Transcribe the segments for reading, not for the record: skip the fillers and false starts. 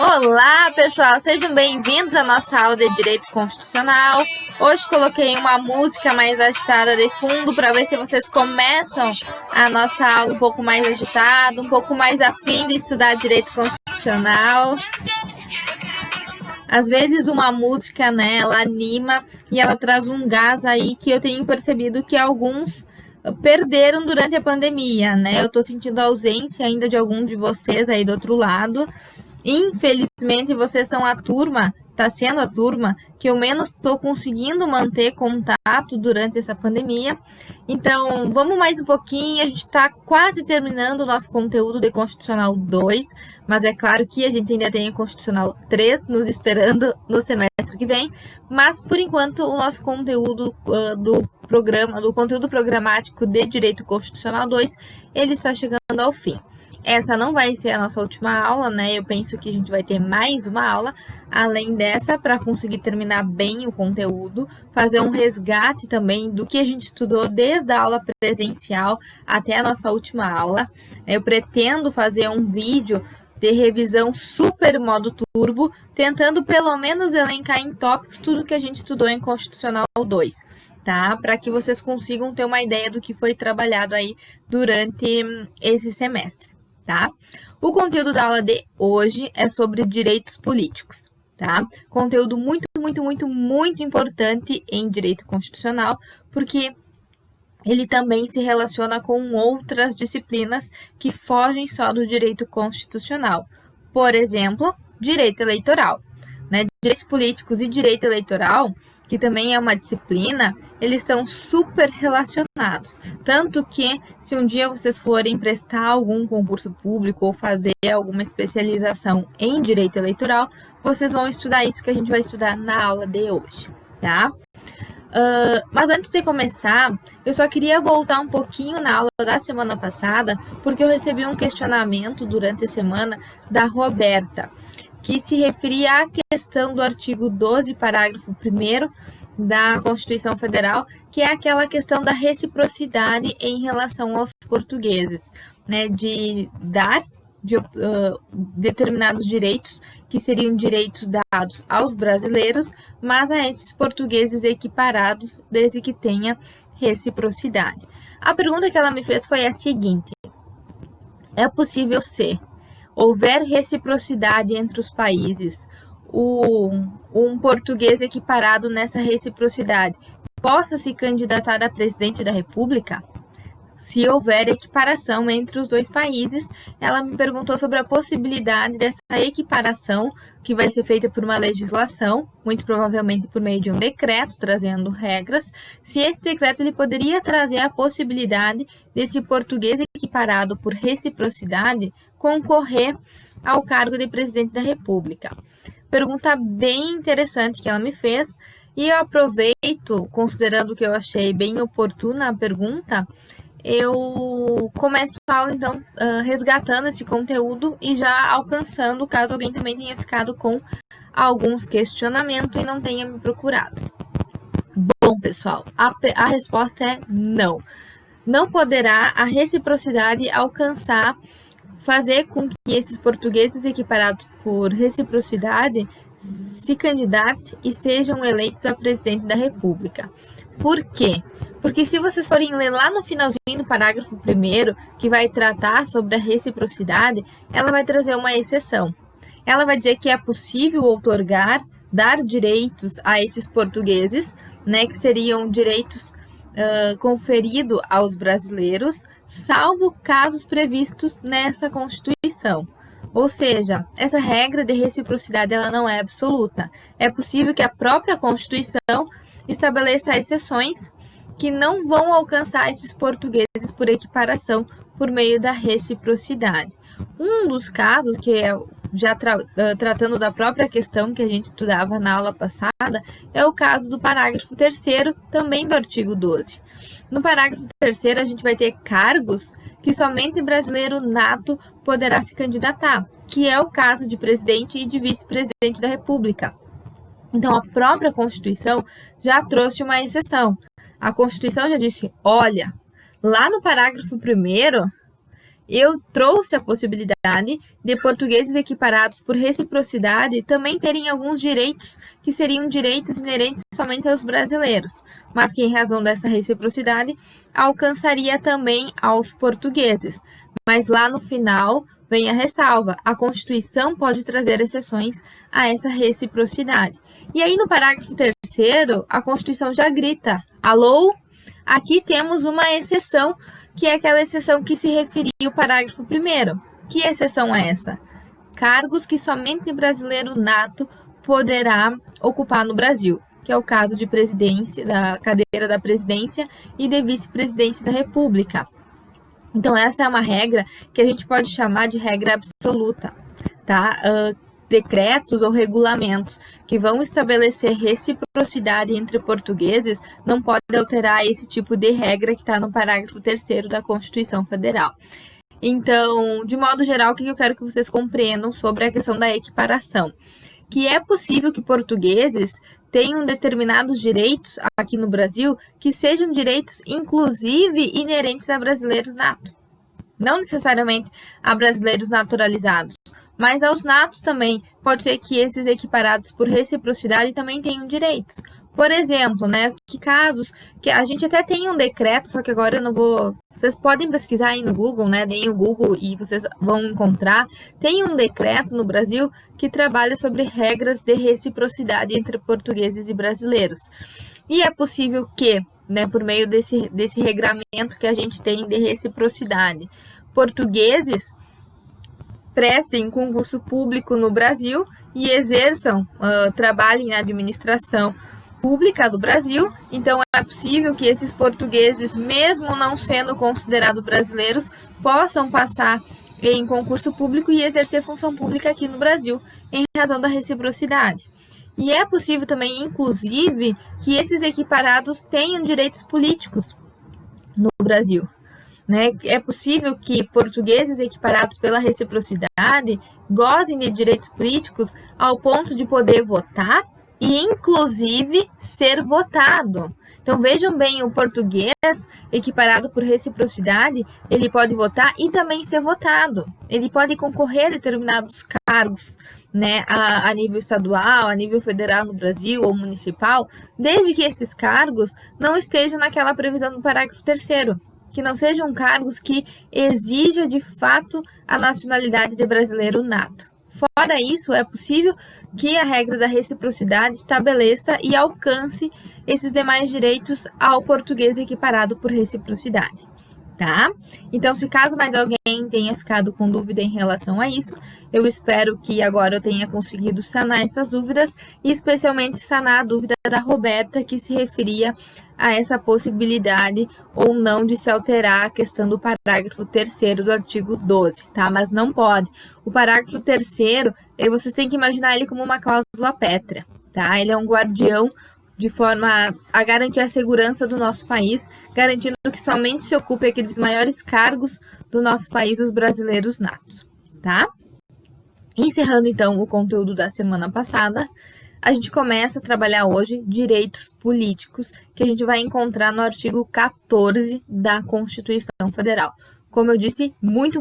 Olá, pessoal! Sejam bem-vindos à nossa aula de Direito Constitucional. Hoje coloquei uma música mais agitada de fundo para ver se vocês começam a nossa aula um pouco mais agitada, um pouco mais afim de estudar Direito Constitucional. Às vezes uma música, né, ela anima e ela traz um gás aí que eu tenho percebido que alguns perderam durante a pandemia, né? Eu tô sentindo a ausência ainda de algum de vocês aí do outro lado. Infelizmente, vocês são a turma, está sendo a turma que eu menos estou conseguindo manter contato durante essa pandemia. Então, vamos mais um pouquinho, a gente está quase terminando o nosso conteúdo de Constitucional 2, mas é claro que a gente ainda tem a Constitucional 3 nos esperando no semestre que vem, mas por enquanto o nosso conteúdo do conteúdo programático de Direito Constitucional 2, ele está chegando ao fim. Essa não vai ser a nossa última aula, né? Eu penso que a gente vai ter mais uma aula, além dessa, para conseguir terminar bem o conteúdo, fazer um resgate também do que a gente estudou desde a aula presencial até a nossa última aula. Eu pretendo fazer um vídeo de revisão super modo turbo, tentando pelo menos elencar em tópicos tudo que a gente estudou em Constitucional 2. Tá? Para que vocês consigam ter uma ideia do que foi trabalhado aí durante esse semestre. Tá? O conteúdo da aula de hoje é sobre direitos políticos, tá? Conteúdo muito importante em direito constitucional, porque ele também se relaciona com outras disciplinas que fogem só do direito constitucional. Por exemplo, direito eleitoral, né? Direitos políticos e direito eleitoral, que também é uma disciplina, eles estão super relacionados. Tanto que, se um dia vocês forem prestar algum concurso público ou fazer alguma especialização em direito eleitoral, vocês vão estudar isso que a gente vai estudar na aula de hoje, tá? Mas antes de começar, eu só queria voltar um pouquinho na aula da semana passada, porque eu recebi um questionamento durante a semana da Roberta, que se referia à questão do artigo 12, parágrafo 1º da Constituição Federal, que é aquela questão da reciprocidade em relação aos portugueses, né, de dar determinados direitos, que seriam direitos dados aos brasileiros, mas a esses portugueses equiparados, desde que tenha reciprocidade. A pergunta que ela me fez foi a seguinte: é possível se houver reciprocidade entre os países, um português equiparado nessa reciprocidade possa se candidatar a presidente da República? Se houver equiparação entre os dois países, ela me perguntou sobre a possibilidade dessa equiparação, que vai ser feita por uma legislação, muito provavelmente por meio de um decreto, trazendo regras, se esse decreto ele poderia trazer a possibilidade desse português equiparado por reciprocidade concorrer ao cargo de presidente da República. Pergunta bem interessante que ela me fez, e eu aproveito, considerando que eu achei bem oportuna a pergunta, eu começo a aula, então, resgatando esse conteúdo e já alcançando, caso alguém também tenha ficado com alguns questionamentos e não tenha me procurado. Bom, pessoal, a resposta é não. Não poderá a reciprocidade fazer com que esses portugueses equiparados por reciprocidade se candidatem e sejam eleitos a presidente da República. Por quê? Porque se vocês forem ler lá no finalzinho do parágrafo 1º, que vai tratar sobre a reciprocidade, ela vai trazer uma exceção. Ela vai dizer que é possível dar direitos a esses portugueses, né, que seriam direitos conferidos aos brasileiros, salvo casos previstos nessa Constituição. Ou seja, essa regra de reciprocidade ela não é absoluta. É possível que a própria Constituição estabeleça exceções que não vão alcançar esses portugueses por equiparação por meio da reciprocidade. Um dos casos, que é já tratando da própria questão que a gente estudava na aula passada, é o caso do parágrafo 3º, também do artigo 12. No parágrafo 3º, a gente vai ter cargos que somente brasileiro nato poderá se candidatar, que é o caso de presidente e de vice-presidente da República. Então, a própria Constituição já trouxe uma exceção. A Constituição já disse, olha, lá no parágrafo 1º, eu trouxe a possibilidade de portugueses equiparados por reciprocidade também terem alguns direitos que seriam direitos inerentes somente aos brasileiros, mas que em razão dessa reciprocidade alcançaria também aos portugueses. Mas lá no final vem a ressalva: a Constituição pode trazer exceções a essa reciprocidade. E aí no parágrafo 3º, a Constituição já grita: alô? Aqui temos uma exceção, que é aquela exceção que se referia ao parágrafo 1º. Que exceção é essa? Cargos que somente brasileiro nato poderá ocupar no Brasil, que é o caso de presidência, da cadeira da presidência e de vice-presidência da República. Então, essa é uma regra que a gente pode chamar de regra absoluta, tá? Decretos ou regulamentos que vão estabelecer reciprocidade entre portugueses não podem alterar esse tipo de regra que está no parágrafo 3º da Constituição Federal. Então, de modo geral, o que eu quero que vocês compreendam sobre a questão da equiparação? Que é possível que portugueses tenham determinados direitos aqui no Brasil que sejam direitos, inclusive, inerentes a brasileiros natos. Não necessariamente a brasileiros naturalizados, mas aos natos também. Pode ser que esses equiparados por reciprocidade também tenham direitos. Por exemplo, né, que casos que a gente até tem um decreto, só que agora eu não vou... Vocês podem pesquisar aí no Google, né, deem o Google e vocês vão encontrar. Tem um decreto no Brasil que trabalha sobre regras de reciprocidade entre portugueses e brasileiros. E é possível que, né, por meio desse regramento que a gente tem de reciprocidade, portugueses prestem concurso público no Brasil e exerçam, trabalhem na administração pública do Brasil. Então, é possível que esses portugueses, mesmo não sendo considerados brasileiros, possam passar em concurso público e exercer função pública aqui no Brasil, em razão da reciprocidade. E é possível também, inclusive, que esses equiparados tenham direitos políticos no Brasil. Né? É possível que portugueses equiparados pela reciprocidade gozem de direitos políticos ao ponto de poder votar e, inclusive, ser votado. Então, vejam bem, o português equiparado por reciprocidade, ele pode votar e também ser votado. Ele pode concorrer a determinados cargos, né, a nível estadual, a nível federal no Brasil ou municipal, desde que esses cargos não estejam naquela previsão do parágrafo 3º. Que não sejam cargos que exijam de fato a nacionalidade de brasileiro nato. Fora isso, é possível que a regra da reciprocidade estabeleça e alcance esses demais direitos ao português equiparado por reciprocidade. Tá? Então, se caso mais alguém tenha ficado com dúvida em relação a isso, eu espero que agora eu tenha conseguido sanar essas dúvidas e especialmente sanar a dúvida da Roberta, que se referia a essa possibilidade ou não de se alterar a questão do parágrafo 3º do artigo 12, tá? Mas não pode. O parágrafo 3º, vocês têm que imaginar ele como uma cláusula pétrea, tá? Ele é um guardião de forma a garantir a segurança do nosso país, garantindo que somente se ocupe aqueles maiores cargos do nosso país, os brasileiros natos, tá? Encerrando, então, o conteúdo da semana passada, a gente começa a trabalhar hoje direitos políticos, que a gente vai encontrar no artigo 14 da Constituição Federal. Como eu disse, muito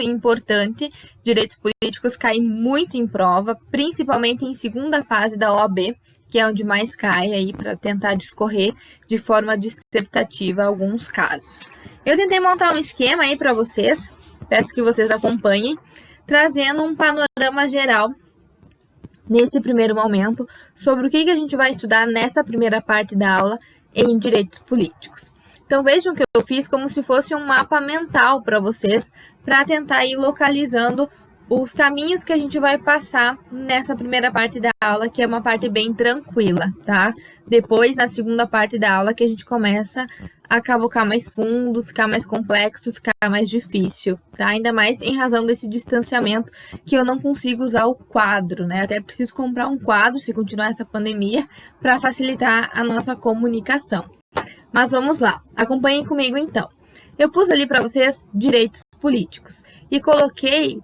importante. Direitos políticos caem muito em prova, principalmente em segunda fase da OAB, que é onde mais cai aí para tentar discorrer de forma dissertativa alguns casos. Eu tentei montar um esquema aí para vocês, peço que vocês acompanhem, trazendo um panorama geral nesse primeiro momento sobre o que a gente vai estudar nessa primeira parte da aula em direitos políticos. Então vejam que eu fiz como se fosse um mapa mental para vocês, para tentar ir localizando os caminhos que a gente vai passar nessa primeira parte da aula, que é uma parte bem tranquila, tá? Depois, na segunda parte da aula, que a gente começa a cavocar mais fundo, ficar mais complexo, ficar mais difícil, tá? Ainda mais em razão desse distanciamento, que eu não consigo usar o quadro, né? Até preciso comprar um quadro, se continuar essa pandemia, para facilitar a nossa comunicação. Mas vamos lá, acompanhem comigo então. Eu pus ali para vocês direitos políticos e coloquei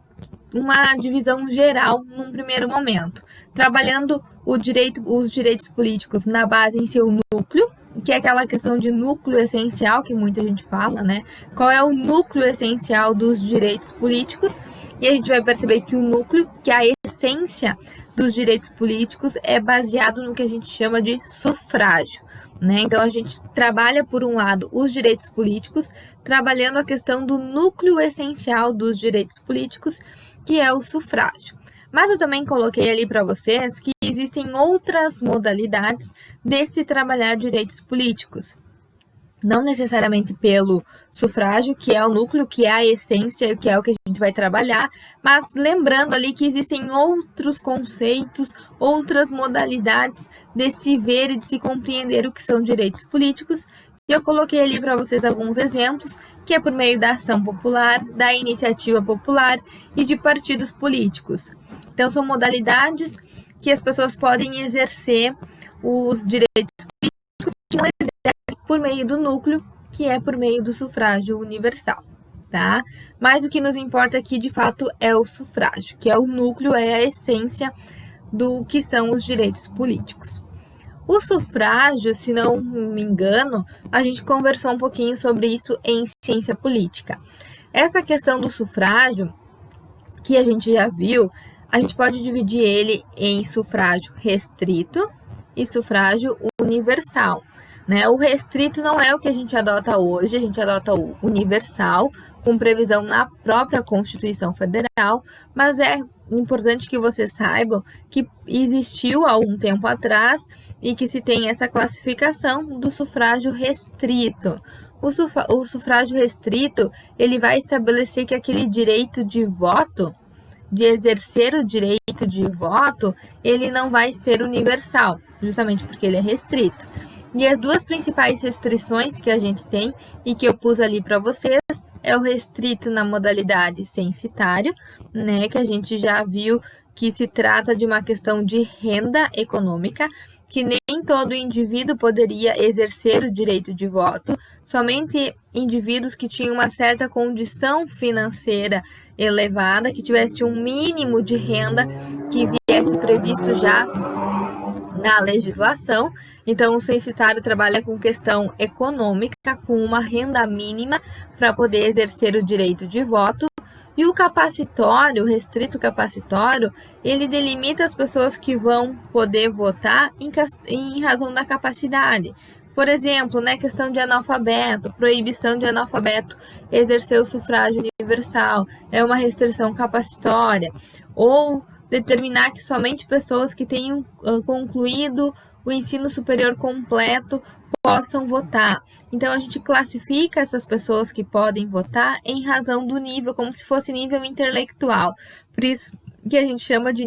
uma divisão geral num primeiro momento, trabalhando os direitos políticos na base em seu núcleo, que é aquela questão de núcleo essencial que muita gente fala, né? Qual é o núcleo essencial dos direitos políticos? E a gente vai perceber que o núcleo, que é a essência dos direitos políticos, é baseado no que a gente chama de sufrágio, né? Então a gente trabalha, por um lado, os direitos políticos, trabalhando a questão do núcleo essencial dos direitos políticos, que é o sufrágio. Mas eu também coloquei ali para vocês que existem outras modalidades desse trabalhar direitos políticos. Não necessariamente pelo sufrágio, que é o núcleo, que é a essência, que é o que a gente vai trabalhar, mas lembrando ali que existem outros conceitos, outras modalidades de se ver e de se compreender o que são direitos políticos. E eu coloquei ali para vocês alguns exemplos, que é por meio da ação popular, da iniciativa popular e de partidos políticos. Então, são modalidades que as pessoas podem exercer os direitos políticos que não exercem por meio do núcleo, que é por meio do sufrágio universal, tá? Mas o que nos importa aqui, de fato, é o sufrágio, que é o núcleo, é a essência do que são os direitos políticos. O sufrágio, se não me engano, a gente conversou um pouquinho sobre isso em ciência política. Essa questão do sufrágio, que a gente já viu, a gente pode dividir ele em sufrágio restrito e sufrágio universal, né? O restrito não é o que a gente adota hoje, a gente adota o universal, com previsão na própria Constituição Federal, mas é importante que vocês saibam que existiu há algum tempo atrás e que se tem essa classificação do sufrágio restrito. O sufrágio restrito, ele vai estabelecer que aquele direito de voto, de exercer o direito de voto, ele não vai ser universal, justamente porque ele é restrito. E as duas principais restrições que a gente tem e que eu pus ali para vocês é o restrito na modalidade censitário, né, que a gente já viu que se trata de uma questão de renda econômica, que nem todo indivíduo poderia exercer o direito de voto, somente indivíduos que tinham uma certa condição financeira elevada, que tivesse um mínimo de renda que viesse previsto já na legislação. Então, o censitário trabalha com questão econômica, com uma renda mínima para poder exercer o direito de voto. E o capacitório, o restrito capacitório, ele delimita as pessoas que vão poder votar em razão da capacidade. Por exemplo, né, questão de analfabeto, proibição de analfabeto exercer o sufrágio universal, é uma restrição capacitória. Ou determinar que somente pessoas que tenham concluído o ensino superior completo possam votar. Então, a gente classifica essas pessoas que podem votar em razão do nível, como se fosse nível intelectual. Por isso que a gente chama de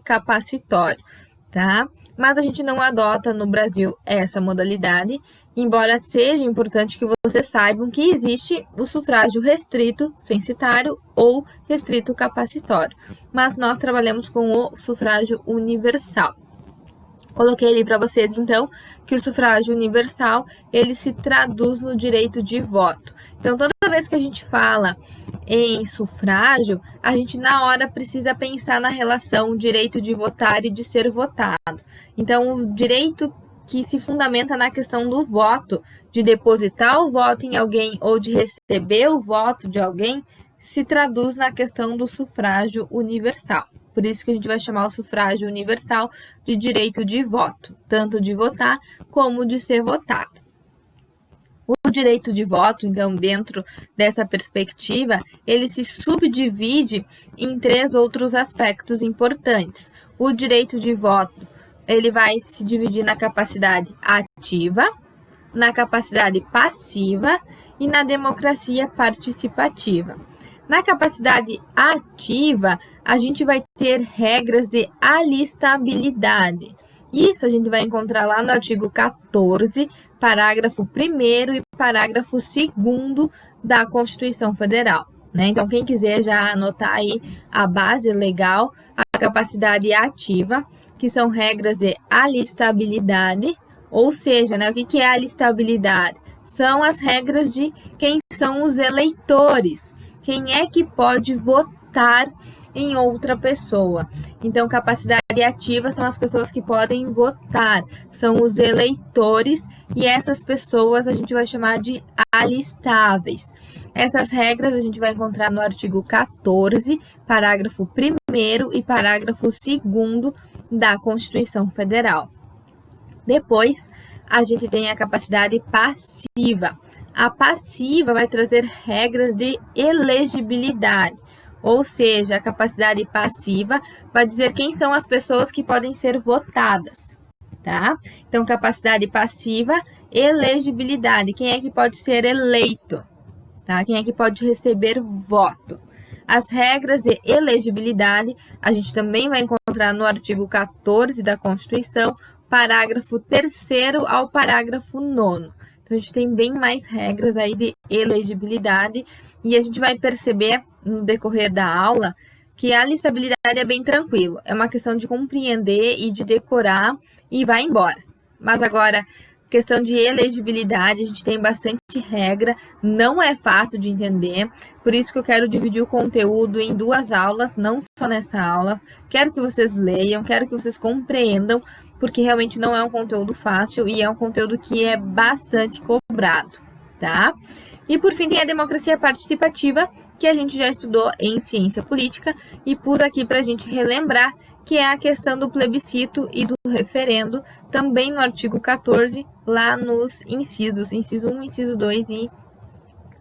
capacitório, tá? Mas a gente não adota no Brasil essa modalidade, embora seja importante que vocês saibam que existe o sufrágio restrito censitário ou restrito capacitório. Mas nós trabalhamos com o sufrágio universal. Coloquei ali para vocês, então, que o sufrágio universal, ele se traduz no direito de voto. Então, toda vez que a gente fala em sufrágio, a gente na hora precisa pensar na relação direito de votar e de ser votado. Então, o direito que se fundamenta na questão do voto, de depositar o voto em alguém ou de receber o voto de alguém, se traduz na questão do sufrágio universal. Por isso que a gente vai chamar o sufrágio universal de direito de voto, tanto de votar como de ser votado. O direito de voto, então, dentro dessa perspectiva, ele se subdivide em 3 outros aspectos importantes. O direito de voto, ele vai se dividir na capacidade ativa, na capacidade passiva e na democracia participativa. Na capacidade ativa, a gente vai ter regras de alistabilidade. Isso a gente vai encontrar lá no artigo 14, parágrafo 1º e parágrafo 2º da Constituição Federal, né? Então, quem quiser já anotar aí a base legal, a capacidade ativa, que são regras de alistabilidade, ou seja, né, o que é alistabilidade? São as regras de quem são os eleitores. Quem é que pode votar em outra pessoa. Então, capacidade ativa são as pessoas que podem votar, são os eleitores, e essas pessoas a gente vai chamar de alistáveis. Essas regras a gente vai encontrar no artigo 14, parágrafo 1º e parágrafo 2º da Constituição Federal. Depois, a gente tem a capacidade passiva. A passiva vai trazer regras de elegibilidade, ou seja, a capacidade passiva vai dizer quem são as pessoas que podem ser votadas, tá? Então, capacidade passiva, elegibilidade, quem é que pode ser eleito, tá? Quem é que pode receber voto. As regras de elegibilidade a gente também vai encontrar no artigo 14 da Constituição, parágrafo 3º ao parágrafo 9º. Então, a gente tem bem mais regras aí de elegibilidade e a gente vai perceber no decorrer da aula que a listabilidade é bem tranquilo. É uma questão de compreender e de decorar e vai embora. Mas agora, questão de elegibilidade, a gente tem bastante regra, não é fácil de entender, por isso que eu quero dividir o conteúdo em 2 aulas, não só nessa aula. Quero que vocês leiam, quero que vocês compreendam, porque realmente não é um conteúdo fácil e é um conteúdo que é bastante cobrado, tá? E por fim tem a democracia participativa, que a gente já estudou em ciência política e pus aqui para a gente relembrar, que é a questão do plebiscito e do referendo, também no artigo 14, lá nos incisos, inciso 1, inciso 2 e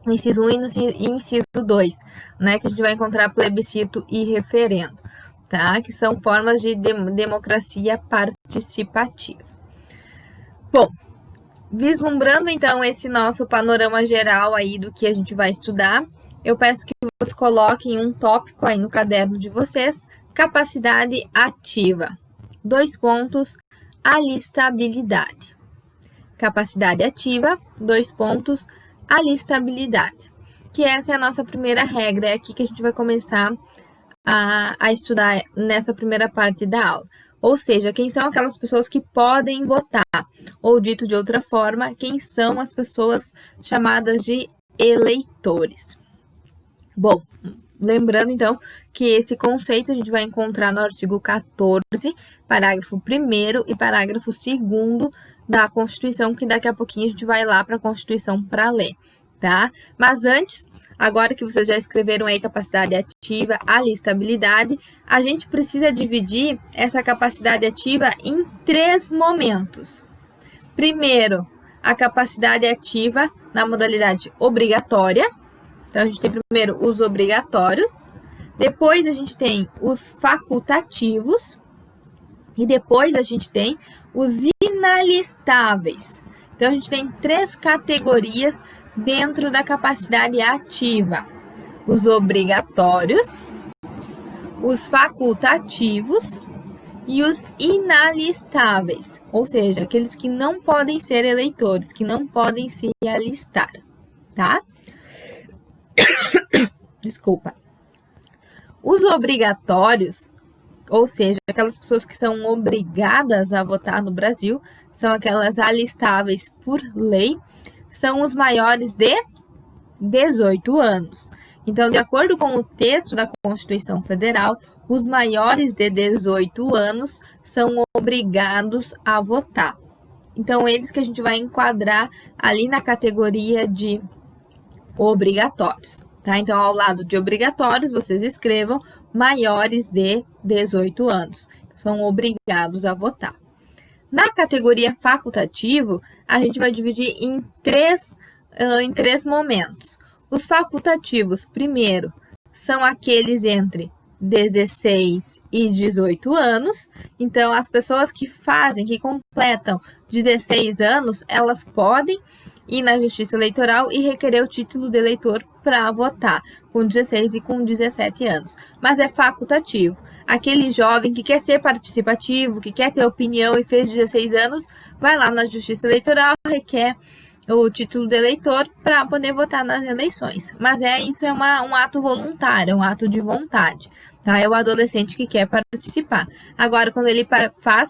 inciso 1 e inciso 2, né, que a gente vai encontrar plebiscito e referendo, tá? Que são formas de democracia participativa. Bom, vislumbrando então esse nosso panorama geral aí do que a gente vai estudar, eu peço que vocês coloquem um tópico aí no caderno de vocês, capacidade ativa. 2 pontos, alistabilidade. Capacidade ativa, 2 pontos, alistabilidade. Que essa é a nossa primeira regra, é aqui que a gente vai começar a estudar nessa primeira parte da aula. Ou seja, quem são aquelas pessoas que podem votar? Ou dito de outra forma, quem são as pessoas chamadas de eleitores? Bom, lembrando então que esse conceito a gente vai encontrar no artigo 14, parágrafo 1º e parágrafo 2º da Constituição, que daqui a pouquinho a gente vai lá para a Constituição para ler, tá? Mas antes, agora que vocês já escreveram aí capacidade ativa, alistabilidade, a gente precisa dividir essa capacidade ativa em 3 momentos. Primeiro, a capacidade ativa na modalidade obrigatória. Então, a gente tem primeiro os obrigatórios, depois a gente tem os facultativos e depois a gente tem os inalistáveis. Então, a gente tem 3 categorias dentro da capacidade ativa: os obrigatórios, os facultativos e os inalistáveis, ou seja, aqueles que não podem ser eleitores, que não podem se alistar, tá? Desculpa. Os obrigatórios, ou seja, aquelas pessoas que são obrigadas a votar no Brasil, são aquelas alistáveis por lei, são os maiores de 18 anos. Então, de acordo com o texto da Constituição Federal, os maiores de 18 anos são obrigados a votar. Então, eles que a gente vai enquadrar ali na categoria de obrigatórios, tá? Então, ao lado de obrigatórios, vocês escrevam maiores de 18 anos. São obrigados a votar. Na categoria facultativo, a gente vai dividir em três momentos. Os facultativos, primeiro, são aqueles entre 16 e 18 anos. Então, as pessoas que completam 16 anos, elas podem ir na Justiça Eleitoral e requerer o título de eleitor para votar, com 16 e com 17 anos. Mas é facultativo. Aquele jovem que quer ser participativo, que quer ter opinião e fez 16 anos, vai lá na Justiça Eleitoral, requer o título de eleitor para poder votar nas eleições. Mas isso é um ato voluntário, um ato de vontade, tá? É o adolescente que quer participar. Agora, quando ele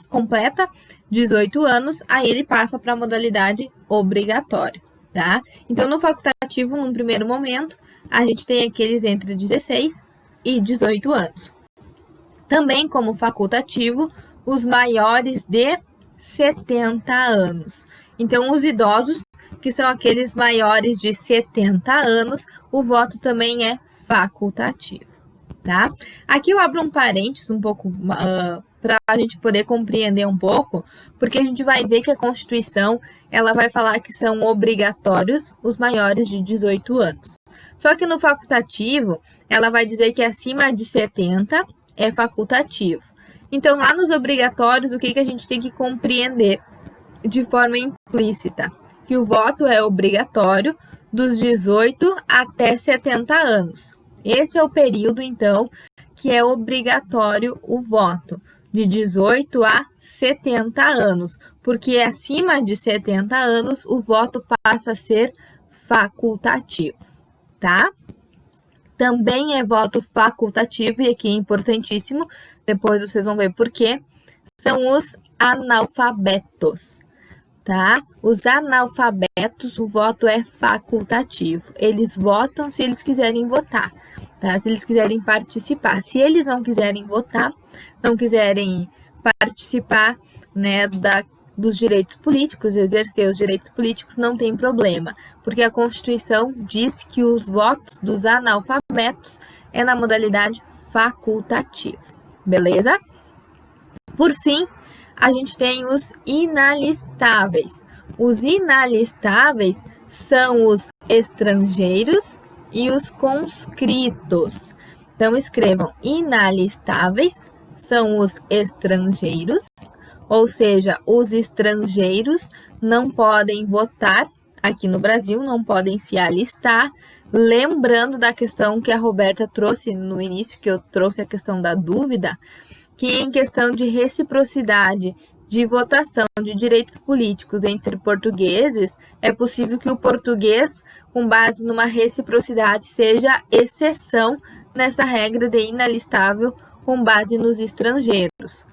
completa 18 anos, aí ele passa para a modalidade obrigatória, tá? Então, no facultativo, num primeiro momento, a gente tem aqueles entre 16 e 18 anos. Também como facultativo, os maiores de 70 anos. Então, os idosos, que são aqueles maiores de 70 anos, o voto também é facultativo, tá? Aqui eu abro um parênteses um pouco para a gente poder compreender um pouco, porque a gente vai ver que a Constituição ela vai falar que são obrigatórios os maiores de 18 anos. Só que no facultativo, ela vai dizer que acima de 70 é facultativo. Então, lá nos obrigatórios, o que a gente tem que compreender de forma implícita? Que o voto é obrigatório dos 18 até 70 anos. Esse é o período, então, que é obrigatório o voto, de 18 a 70 anos, porque acima de 70 anos o voto passa a ser facultativo, tá? Também é voto facultativo, e aqui é importantíssimo, depois vocês vão ver por quê, são os analfabetos, tá? Os analfabetos, o voto é facultativo. Eles votam se eles quiserem votar, tá? Se eles quiserem participar. Se eles não quiserem votar, não quiserem participar, né, dos direitos políticos, exercer os direitos políticos, não tem problema, porque a Constituição diz que os votos dos analfabetos é na modalidade facultativa, beleza? Por fim, a gente tem os inalistáveis. Os inalistáveis são os estrangeiros e os conscritos. Então, escrevam: inalistáveis são os estrangeiros, ou seja, os estrangeiros não podem votar aqui no Brasil, não podem se alistar. Lembrando da questão que a Roberta trouxe no início, que eu trouxe a questão da dúvida, que em questão de reciprocidade de votação de direitos políticos entre portugueses, é possível que o português, com base numa reciprocidade, seja exceção nessa regra de inalistável com base nos estrangeiros,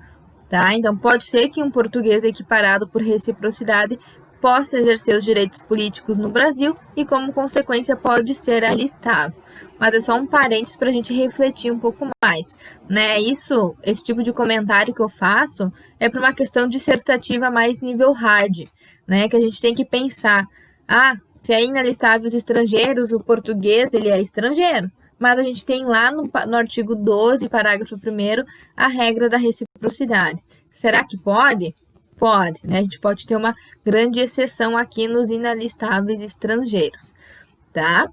tá? Então, pode ser que um português equiparado por reciprocidade possa exercer os direitos políticos no Brasil e, como consequência, pode ser alistável. Mas é só um parênteses para a gente refletir um pouco mais, né? Esse tipo de comentário que eu faço é para uma questão dissertativa mais nível hard, né? Que a gente tem que pensar, se é inalistável os estrangeiros, o português, ele é estrangeiro. Mas a gente tem lá no artigo 12, parágrafo 1º, a regra da reciprocidade. Será que pode? Pode, né? A gente pode ter uma grande exceção aqui nos inalistáveis estrangeiros, tá?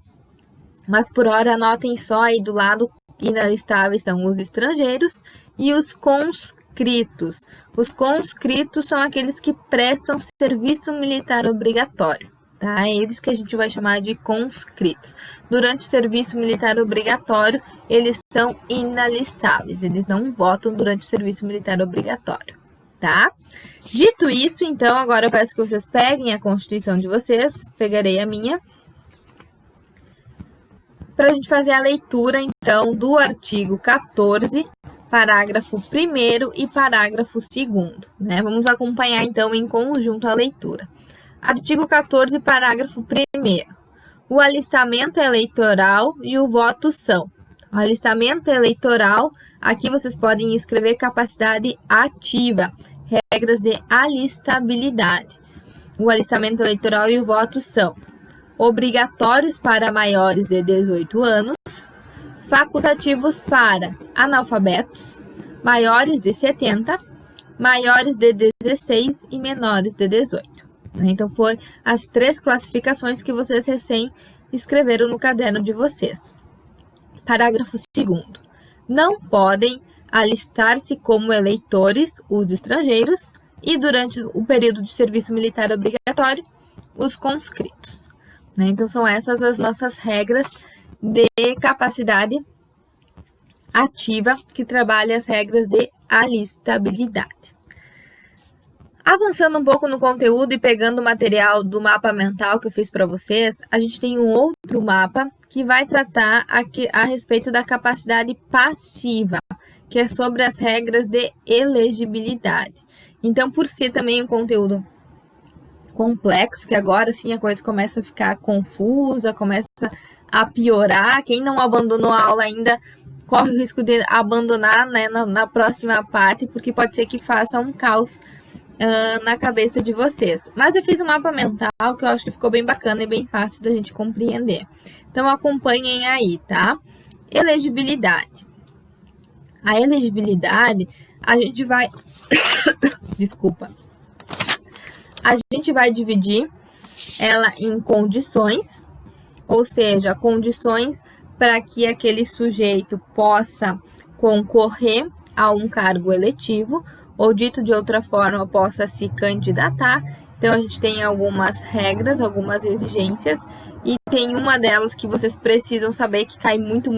Mas por hora anotem só aí do lado, inalistáveis são os estrangeiros e os conscritos. Os conscritos são aqueles que prestam serviço militar obrigatório, tá? É eles que a gente vai chamar de conscritos. Durante o serviço militar obrigatório, eles são inalistáveis, eles não votam durante o serviço militar obrigatório, tá? Dito isso, então, agora eu peço que vocês peguem a Constituição de vocês, pegarei a minha, para a gente fazer a leitura, então, do artigo 14, parágrafo 1º e parágrafo 2º, né? Vamos acompanhar, então, em conjunto a leitura. Artigo 14, parágrafo 1º. O alistamento eleitoral e o voto são. O alistamento eleitoral, aqui vocês podem escrever capacidade ativa, regras de alistabilidade. O alistamento eleitoral e o voto são obrigatórios para maiores de 18 anos, facultativos para analfabetos, maiores de 70, maiores de 16 e menores de 18. Então, foram as 3 classificações que vocês recém escreveram no caderno de vocês. Parágrafo 2º. Não podem alistar-se como eleitores os estrangeiros e, durante o período de serviço militar obrigatório, os conscritos. Então, são essas as nossas regras de capacidade ativa que trabalha as regras de alistabilidade. Avançando um pouco no conteúdo e pegando o material do mapa mental que eu fiz para vocês, a gente tem um outro mapa que vai tratar a respeito da capacidade passiva, que é sobre as regras de elegibilidade. Então, por ser também um conteúdo complexo, que agora sim a coisa começa a ficar confusa, começa a piorar. Quem não abandonou a aula ainda, corre o risco de abandonar, né, na próxima parte, porque pode ser que faça um caos na cabeça de vocês. Mas eu fiz um mapa mental que eu acho que ficou bem bacana e bem fácil da gente compreender. Então, acompanhem aí, tá? Elegibilidade. A elegibilidade, a gente vai... Desculpa. A gente vai dividir ela em condições, ou seja, condições para que aquele sujeito possa concorrer a um cargo eletivo, ou dito de outra forma, possa se candidatar. Então, a gente tem algumas regras, algumas exigências, e tem uma delas que vocês precisam saber, que cai muito,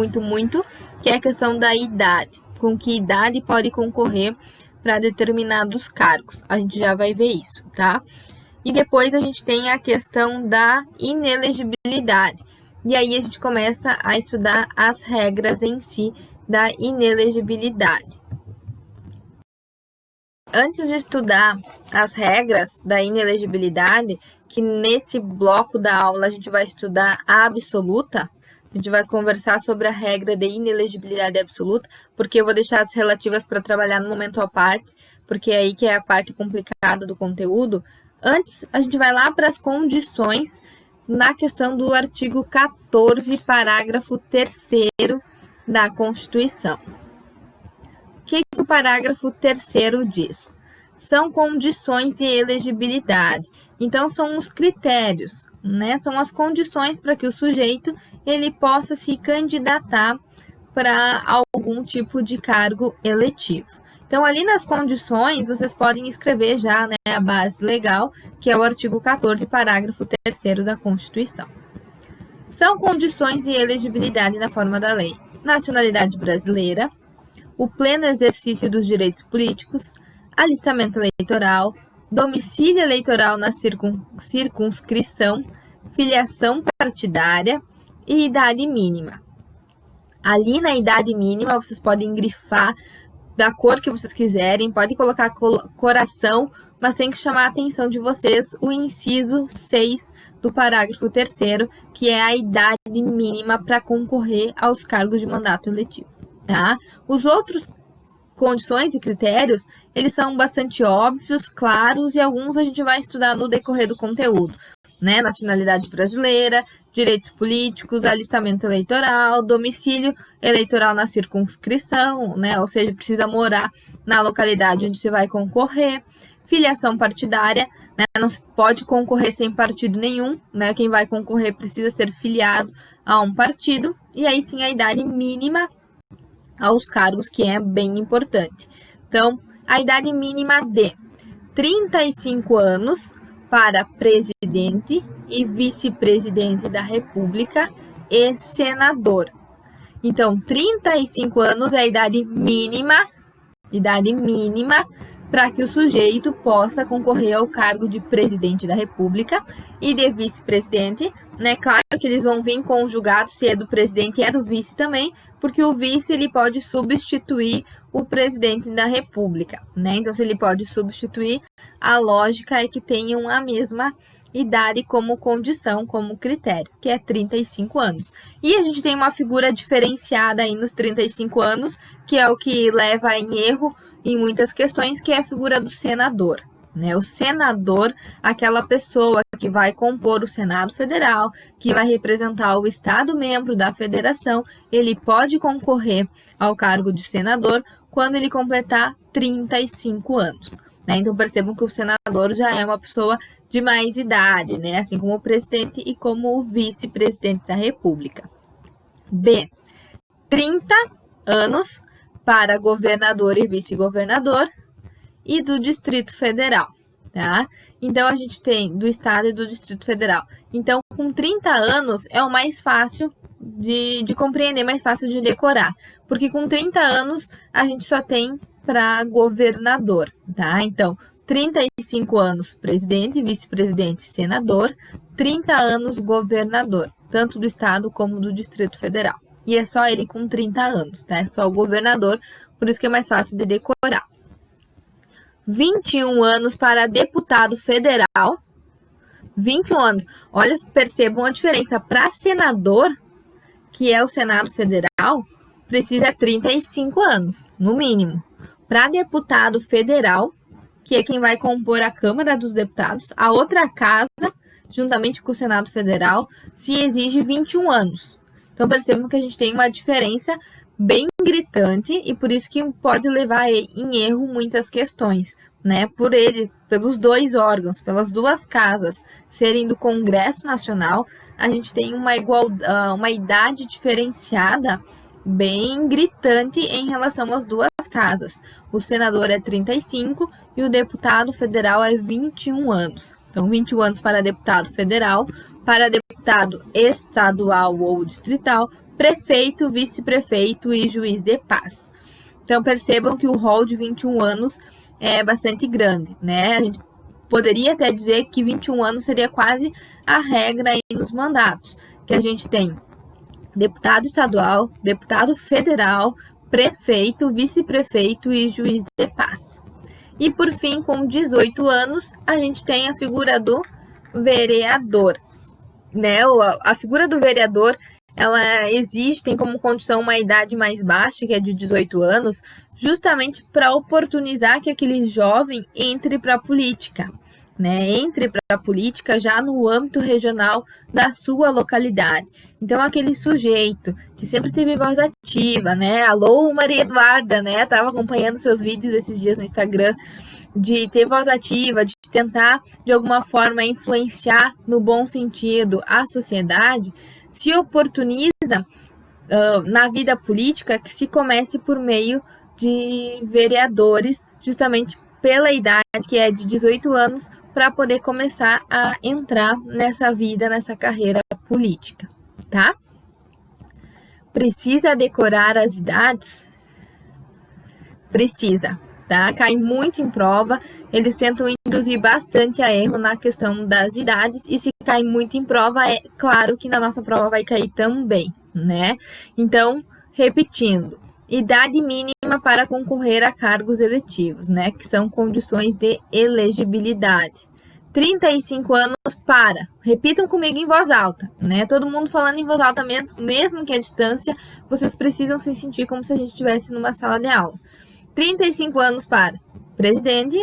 que é a questão da idade. Com que idade pode concorrer para determinados cargos. A gente já vai ver isso, tá? E depois a gente tem a questão da inelegibilidade. E aí a gente começa a estudar as regras em si da inelegibilidade. Antes de estudar as regras da inelegibilidade, que nesse bloco da aula a gente vai estudar a absoluta, a gente vai conversar sobre a regra de inelegibilidade absoluta, porque eu vou deixar as relativas para trabalhar no momento à parte, porque é aí que é a parte complicada do conteúdo. Antes, a gente vai lá para as condições na questão do artigo 14, parágrafo 3º da Constituição. O que o parágrafo 3º diz? São condições de elegibilidade. Então, são os critérios, né? São as condições para que o sujeito ele possa se candidatar para algum tipo de cargo eletivo. Então, ali nas condições, vocês podem escrever já, né, a base legal, que é o artigo 14, parágrafo 3º da Constituição. São condições de elegibilidade na forma da lei: nacionalidade brasileira, o pleno exercício dos direitos políticos, alistamento eleitoral, domicílio eleitoral na circunscrição, filiação partidária e idade mínima. Ali na idade mínima, vocês podem grifar da cor que vocês quiserem, pode colocar coração, mas tem que chamar a atenção de vocês o inciso 6 do parágrafo 3º, que é a idade mínima para concorrer aos cargos de mandato eletivo, tá? Os outros condições e critérios, eles são bastante óbvios, claros, e alguns a gente vai estudar no decorrer do conteúdo, né? Nacionalidade brasileira, direitos políticos, alistamento eleitoral, domicílio eleitoral na circunscrição, né? Ou seja, precisa morar na localidade onde você vai concorrer, filiação partidária, né? Não pode concorrer sem partido nenhum, né? Quem vai concorrer precisa ser filiado a um partido, e aí sim a idade mínima aos cargos, que é bem importante. Então, a idade mínima de 35 anos para presidente e vice-presidente da República e senador. Então, 35 anos é a idade mínima para que o sujeito possa concorrer ao cargo de presidente da República e de vice-presidente, né? Claro que eles vão vir conjugados, se é do presidente e é do vice também, porque o vice ele pode substituir o presidente da República, né? Então, se ele pode substituir, a lógica é que tenham a mesma idade como condição, como critério, que é 35 anos. E a gente tem uma figura diferenciada aí nos 35 anos, que é o que leva em erro em muitas questões, que é a figura do senador, né? O senador, aquela pessoa que vai compor o Senado Federal, que vai representar o Estado membro da federação, ele pode concorrer ao cargo de senador quando ele completar 35 anos. Né? Então, percebam que o senador já é uma pessoa de mais idade, né? Assim como o presidente e como o vice-presidente da República. B. 30 anos para governador e vice-governador e do Distrito Federal, tá? Então, a gente tem do Estado e do Distrito Federal. Então, com 30 anos é o mais fácil de compreender, mais fácil de decorar. Porque com 30 anos a gente só tem para governador, tá? Então, 35 anos presidente, vice-presidente, senador, 30 anos governador, tanto do Estado como do Distrito Federal. E é só ele com 30 anos, tá? É só o governador, por isso que é mais fácil de decorar. 21 anos para deputado federal. 21 anos. Olha, percebam a diferença. Para senador, que é o Senado Federal, precisa 35 anos, no mínimo. Para deputado federal, que é quem vai compor a Câmara dos Deputados, a outra casa, juntamente com o Senado Federal, se exige 21 anos. Então, percebam que a gente tem uma diferença bem gritante e por isso que pode levar em erro muitas questões, né? Pelos dois órgãos, pelas duas casas serem do Congresso Nacional, a gente tem uma idade diferenciada bem gritante em relação às duas casas. O senador é 35 e o deputado federal é 21 anos. Então, 21 anos para deputado federal, para deputado estadual ou distrital, prefeito, vice-prefeito e juiz de paz. Então, percebam que o rol de 21 anos é bastante grande, né? A gente poderia até dizer que 21 anos seria quase a regra aí nos mandatos, que a gente tem deputado estadual, deputado federal, prefeito, vice-prefeito e juiz de paz. E por fim, com 18 anos, a gente tem a figura do vereador, né? A figura do vereador, ela tem como condição uma idade mais baixa, que é de 18 anos, justamente para oportunizar que aquele jovem entre para a política, né? Entre para a política já no âmbito regional da sua localidade. Então, aquele sujeito que sempre teve voz ativa, né? Alô, Maria Eduarda, né? Estava acompanhando seus vídeos esses dias no Instagram, de ter voz ativa, de tentar, de alguma forma, influenciar no bom sentido a sociedade, se oportuniza na vida política que se comece por meio de vereadores, justamente pela idade que é de 18 anos, para poder começar a entrar nessa vida, nessa carreira política, tá? Precisa decorar as idades? Precisa, tá? Cai muito em prova, eles tentam induzir bastante a erro na questão das idades, e se cai muito em prova, é claro que na nossa prova vai cair também, né? Então, repetindo, idade mínima para concorrer a cargos eletivos, né? Que são condições de elegibilidade. 35 anos para, repitam comigo em voz alta, né? Todo mundo falando em voz alta, mesmo que a distância, vocês precisam se sentir como se a gente estivesse numa sala de aula. 35 anos para presidente,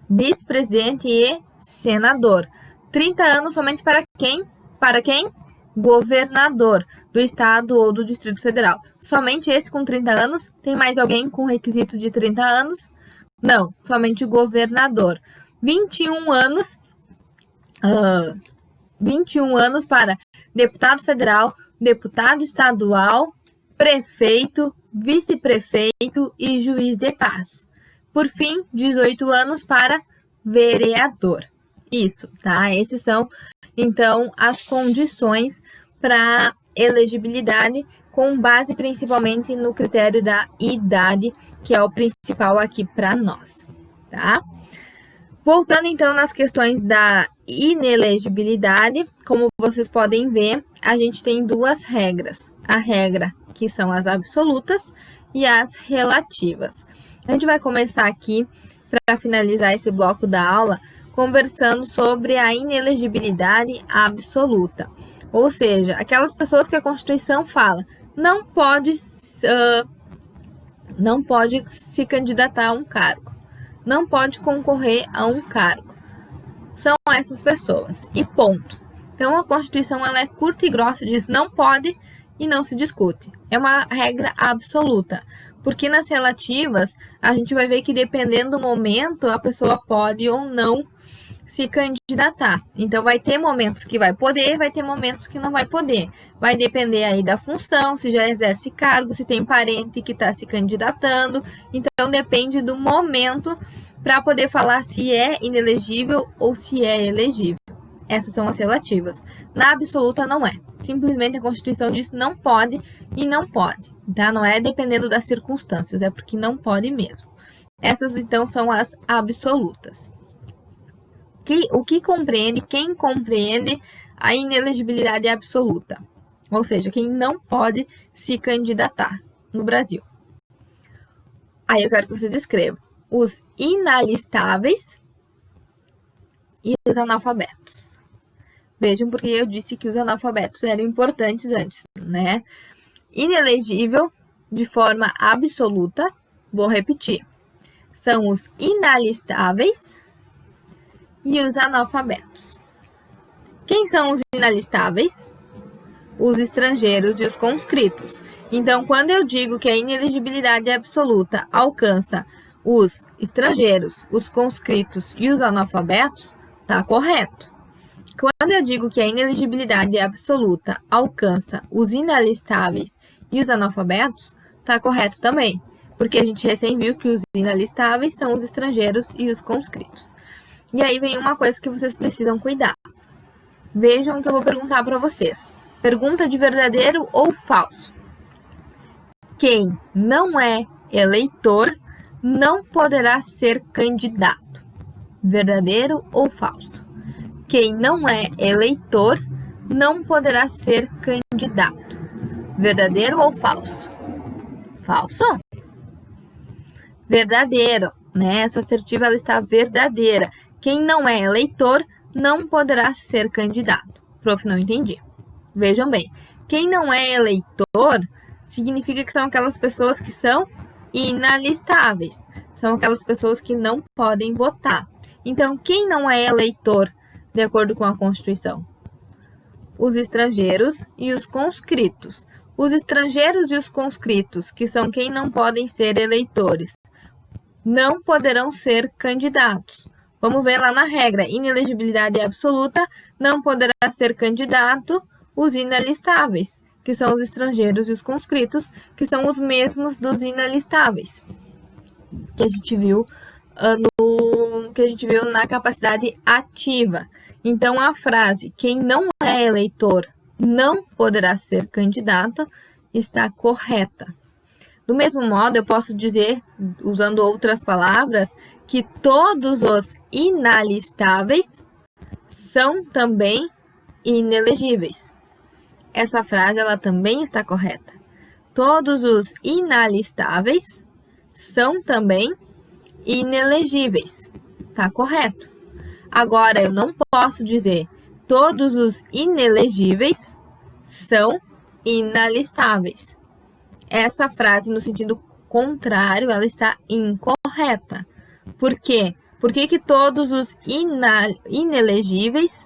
vice-presidente e senador. 30 anos somente para quem? Para quem? Governador do estado ou do Distrito Federal. Somente esse com 30 anos? Tem mais alguém com requisito de 30 anos? Não, somente o governador. 21 anos, 21 anos para deputado federal, deputado estadual, prefeito, vice-prefeito e juiz de paz. Por fim, 18 anos para vereador. Isso, tá? Esses são, então, as condições para elegibilidade, com base principalmente no critério da idade, que é o principal aqui para nós, tá? Voltando, então, nas questões da inelegibilidade, como vocês podem ver, a gente tem duas regras. A regra que são as absolutas e as relativas. A gente vai começar aqui, para finalizar esse bloco da aula, conversando sobre a inelegibilidade absoluta. Ou seja, aquelas pessoas que a Constituição fala não pode se candidatar a um cargo, não pode concorrer a um cargo. São essas pessoas, e ponto. Então, a Constituição ela é curta e grossa, diz não pode e não se discute. É uma regra absoluta, porque nas relativas, a gente vai ver que dependendo do momento, a pessoa pode ou não se candidatar. Então, vai ter momentos que vai poder, vai ter momentos que não vai poder. Vai depender aí da função, se já exerce cargo, se tem parente que está se candidatando. Então, depende do momento para poder falar se é inelegível ou se é elegível. Essas são as relativas. Na absoluta, não é. Simplesmente a Constituição diz não pode e não pode. Tá? Não é dependendo das circunstâncias, é porque não pode mesmo. Essas, então, são as absolutas. Quem compreende a inelegibilidade absoluta, ou seja, quem não pode se candidatar no Brasil. Aí eu quero que vocês escrevam os inalistáveis e os analfabetos. Vejam porque eu disse que os analfabetos eram importantes antes, né? Inelegível de forma absoluta. Vou repetir. São os inalistáveis e os analfabetos. Quem são os inalistáveis? Os estrangeiros e os conscritos. Então, quando eu digo que a inelegibilidade absoluta alcança os estrangeiros, os conscritos e os analfabetos, está correto. Quando eu digo que a inelegibilidade absoluta alcança os inalistáveis e os analfabetos, está correto também, porque a gente recém viu que os inalistáveis são os estrangeiros e os conscritos. E aí vem uma coisa que vocês precisam cuidar. Vejam o que eu vou perguntar para vocês. Pergunta de verdadeiro ou falso. Quem não é eleitor não poderá ser candidato. Verdadeiro ou falso? Quem não é eleitor não poderá ser candidato. Verdadeiro ou falso? Falso? Verdadeiro, né? Essa assertiva ela está verdadeira. Quem não é eleitor não poderá ser candidato. Prof, não entendi. Vejam bem, quem não é eleitor significa que são aquelas pessoas que são inalistáveis. São aquelas pessoas que não podem votar. Então, quem não é eleitor, de acordo com a Constituição? Os estrangeiros e os conscritos. Os estrangeiros e os conscritos, que são quem não podem ser eleitores, não poderão ser candidatos. Vamos ver lá na regra. Inelegibilidade absoluta, não poderá ser candidato os inalistáveis, que são os estrangeiros e os conscritos, que são os mesmos dos inalistáveis, que a gente viu na capacidade ativa. Então, a frase, quem não é eleitor não poderá ser candidato, está correta. Do mesmo modo, eu posso dizer, usando outras palavras, que todos os inalistáveis são também inelegíveis. Essa frase ela também está correta. Todos os inalistáveis são também inelegíveis. Está correto. Agora, eu não posso dizer todos os inelegíveis são inalistáveis. Essa frase, no sentido contrário, ela está incorreta. Por quê? Por que todos os inelegíveis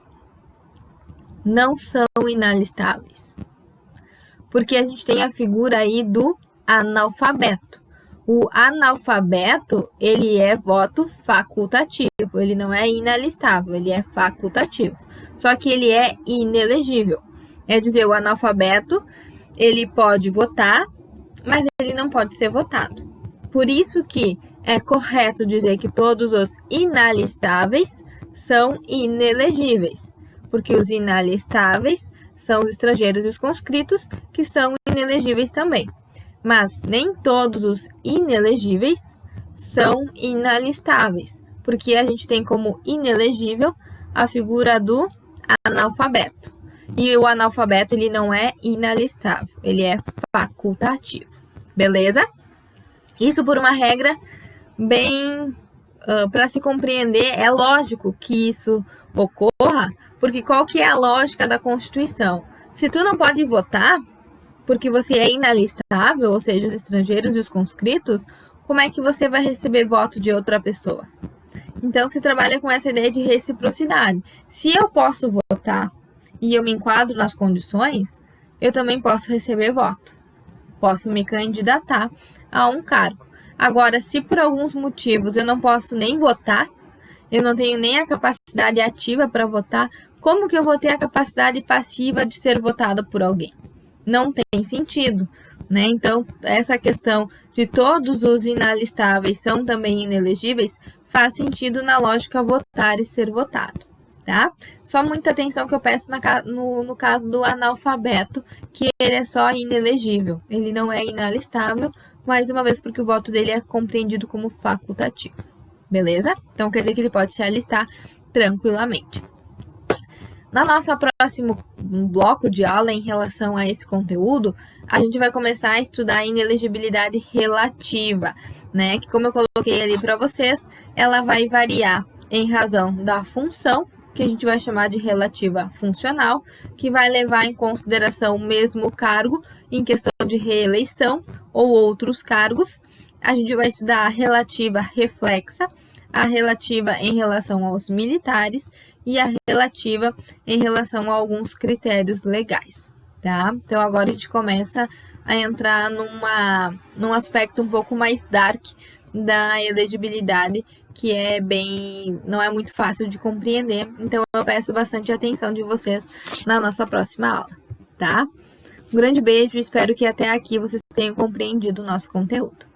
não são inalistáveis? Porque a gente tem a figura aí do analfabeto. O analfabeto, ele é voto facultativo, ele não é inalistável, ele é facultativo. Só que ele é inelegível. É dizer, o analfabeto, ele pode votar, mas ele não pode ser votado. Por isso que é correto dizer que todos os inalistáveis são inelegíveis, porque os inalistáveis são os estrangeiros e os conscritos, que são inelegíveis também. Mas nem todos os inelegíveis são inalistáveis, porque a gente tem como inelegível a figura do analfabeto. E o analfabeto, ele não é inalistável, ele é facultativo. Beleza? Isso por uma regra bem para se compreender. É lógico que isso ocorra, porque qual que é a lógica da Constituição? Se tu não pode votar, porque você é inalistável, ou seja, os estrangeiros e os conscritos, como é que você vai receber voto de outra pessoa? Então, se trabalha com essa ideia de reciprocidade. Se eu posso votar e eu me enquadro nas condições, eu também posso receber voto. Posso me candidatar a um cargo. Agora, se por alguns motivos eu não posso nem votar, eu não tenho nem a capacidade ativa para votar, como que eu vou ter a capacidade passiva de ser votado por alguém? Não tem sentido, né? Então, essa questão de todos os inalistáveis são também inelegíveis faz sentido na lógica votar e ser votado, tá? Só muita atenção que eu peço no caso do analfabeto, que ele é só inelegível. Ele não é inalistável, mais uma vez porque o voto dele é compreendido como facultativo, beleza? Então, quer dizer que ele pode se alistar tranquilamente. No nosso próximo bloco de aula em relação a esse conteúdo, a gente vai começar a estudar a inelegibilidade relativa, né? Que, como eu coloquei ali para vocês, ela vai variar em razão da função que a gente vai chamar de relativa funcional, que vai levar em consideração o mesmo cargo em questão de reeleição ou outros cargos. A gente vai estudar a relativa reflexa, a relativa em relação aos militares e a relativa em relação a alguns critérios legais, tá? Então, agora a gente começa a entrar num aspecto um pouco mais dark da elegibilidade, que não é muito fácil de compreender. Então, eu peço bastante atenção de vocês na nossa próxima aula, tá? Um grande beijo, espero que até aqui vocês tenham compreendido o nosso conteúdo.